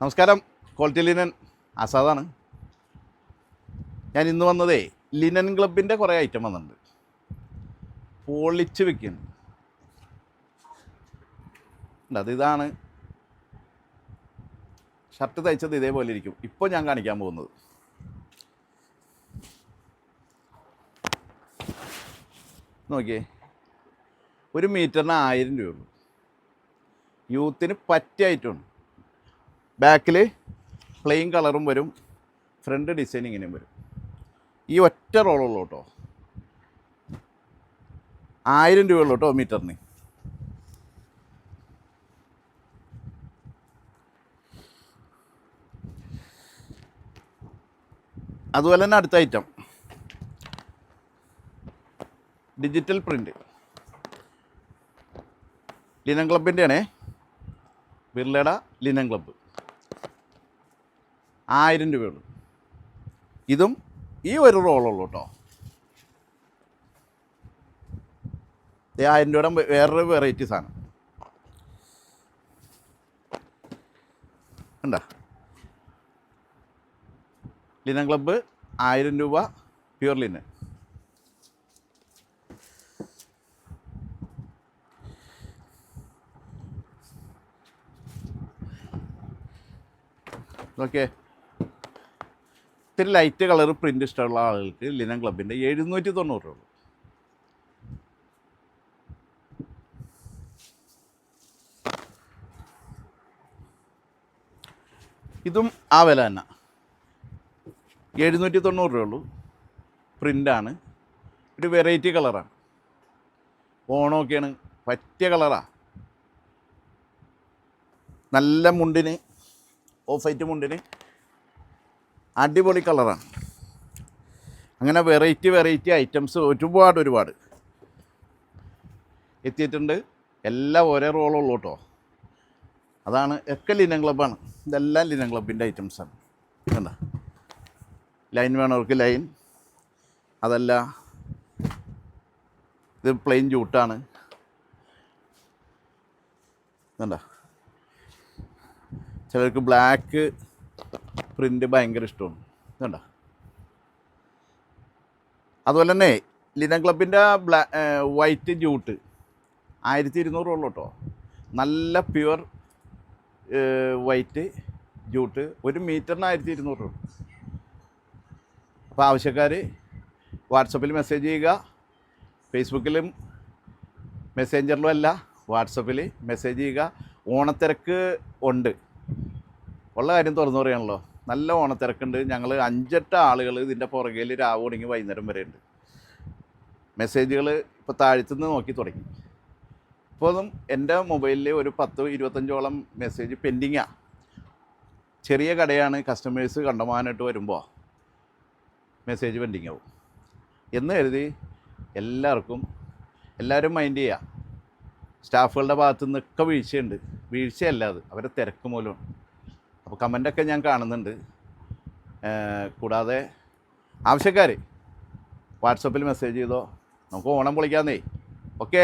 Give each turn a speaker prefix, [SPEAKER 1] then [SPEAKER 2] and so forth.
[SPEAKER 1] നമസ്കാരം. Quality linen ആസാദാണ്. ഞാൻ ഇന്ന് വന്നതേ ലിനൻ ക്ലബിൻ്റെ കുറേ ഐറ്റം വന്നിട്ടുണ്ട്. പൊളിച്ച് വെക്കുന്നുണ്ട്. ഇതാണ് ഷർട്ട് തയ്ച്ചത്. ഇതേപോലെ ഇരിക്കും. ഇപ്പോൾ ഞാൻ കാണിക്കാൻ പോകുന്നത് നോക്കിയേ. 1 മീറ്ററിന് 1000 രൂപയുള്ളൂ. യൂത്തിന് പറ്റിയായിട്ടുണ്ട്. ബാക്കിൽ പ്ലെയിൻ കളറും വരും, ഫ്രണ്ട് ഡിസൈൻ ഇങ്ങനെയും വരും. ഈ ഒറ്റ റോളുള്ളൂ കേട്ടോ. 1000 രൂപയുള്ളൂ കേട്ടോ മീറ്ററിന്. അതുപോലെ തന്നെ അടുത്ത ഐറ്റം ഡിജിറ്റൽ പ്രിൻ്റ് ലിനൻ ക്ലബിൻ്റെ ആണേ. ബിർളയുടെ ലിനൻ ക്ലബ്ബ് 1000 രൂപയുള്ളൂ. ഇതും ഈ ഒരു റോളുള്ളൂ കേട്ടോ. 1000 രൂപയുടെ വേറൊരു വെറൈറ്റി സാധനം ഉണ്ടോ. ലിനൻ ക്ലബ്ബ് 1000 രൂപ, പ്യുർ ലിനൻ. ഓക്കെ. ഇത്തിരി ലൈറ്റ് കളർ പ്രിൻ്റ് ഇഷ്ടമുള്ള ആളുകൾക്ക് ലിനൻ ക്ലബിൻ്റെ 790 രൂപ. ഇതും ആ വില തന്നെ, 790 രൂപയുള്ളൂ. പ്രിൻ്റാണ്, ഒരു വെറൈറ്റി കളറാണ്. ഓണമൊക്കെയാണ്, പറ്റിയ കളറാണ്. നല്ല മുണ്ടിന്, ഓഫ് വൈറ്റ് മുണ്ടിന് അടിപൊളി കളറാണ്. അങ്ങനെ വെറൈറ്റി ഐറ്റംസ് ഒരുപാട് എത്തിയിട്ടുണ്ട്. എല്ലാം ഒരേ റോളുള്ളൂ കേട്ടോ. അതാണ് ഒക്കെ ലിനൻ ക്ലബ്ബാണ്. ഇതെല്ലാം ലിനൻ ക്ലബിൻ്റെ ഐറ്റംസാണ്. കണ്ട, ലൈൻ വേണവർക്ക് ലൈൻ, അതല്ല ഇത് പ്ലെയിൻ ജൂട്ടാണ്. കണ്ട, ചിലർക്ക് ബ്ലാക്ക് പ്രിൻ്റ് ഭയങ്കര ഇഷ്ടമാണ്. കണ്ട, അതുപോലെ തന്നെ ലിനൻ ക്ലബിൻ്റെ വൈറ്റ് ജൂട്ട് 1200 ഉള്ളൂ കേട്ടോ. നല്ല പ്യുവർ വൈറ്റ് ജൂട്ട് 1 മീറ്ററിന് 1200 രൂപ. അപ്പോൾ ആവശ്യക്കാർ വാട്സപ്പിൽ മെസ്സേജ് ചെയ്യുക. ഫേസ്ബുക്കിലും മെസ്സേഞ്ചറിലും അല്ല, വാട്സപ്പിൽ മെസ്സേജ് ചെയ്യുക. ഓണത്തിരക്ക് ഉണ്ട്, ഉള്ള കാര്യം തുറന്നു പറയാണല്ലോ. നല്ല ഓണത്തിരക്കുണ്ട്. ഞങ്ങൾ 5-8 ആളുകൾ ഇതിൻ്റെ പുറകിൽ രാവ് തുടങ്ങി വൈകുന്നേരം വരെ ഉണ്ട്. മെസ്സേജുകൾ ഇപ്പോൾ താഴത്തുനിന്ന് നോക്കി തുടങ്ങി. ഇപ്പോഴും എൻ്റെ മൊബൈലിൽ ഒരു 10-25ഓളം മെസ്സേജ് പെൻഡിങ്ങാണ്. ചെറിയ കടയാണ്, കസ്റ്റമേഴ്സ് കണ്ടമാനായിട്ട് വരുമ്പോൾ മെസ്സേജ് പെൻഡിങ് ആവും എന്ന് കരുതി എല്ലാവരും മൈൻഡ് ചെയ്യുക. സ്റ്റാഫുകളുടെ ഭാഗത്തു നിന്നൊക്കെ വീഴ്ചയുണ്ട്. വീഴ്ചയല്ല, അത് അവരുടെ തിരക്ക് മൂലമാണ്. അപ്പോൾ കമൻ്റൊക്കെ ഞാൻ കാണുന്നുണ്ട്. കൂടാതെ ആവശ്യക്കാർ വാട്സപ്പിൽ മെസ്സേജ് ചെയ്തോ, നമുക്ക് ഓണം പൊളിക്കാന്നേ. ഓക്കെ.